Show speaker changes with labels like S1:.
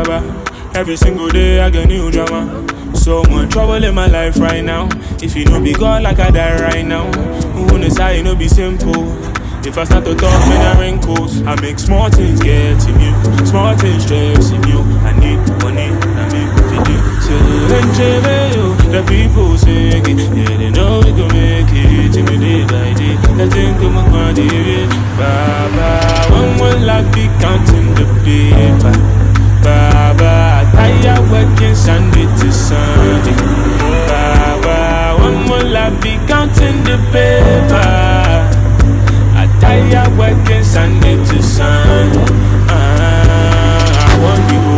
S1: baba. Every single day I get new drama. So much trouble in my life right now. If you know be God like I die right now. Who knows how you know be simple. If I start to talk, man, I wrinkles. I make small things getting you, small things stressing you. I need money, I make it. So the people sing it, yeah, they know we gon' make it. Till day by day, I think I'm gonna do it. Baba, when will I be counting the paper? Baba, I tired working Sunday to Sunday. Baba, when will I be counting the paper? Tired working Sunday to Sunday. I want you.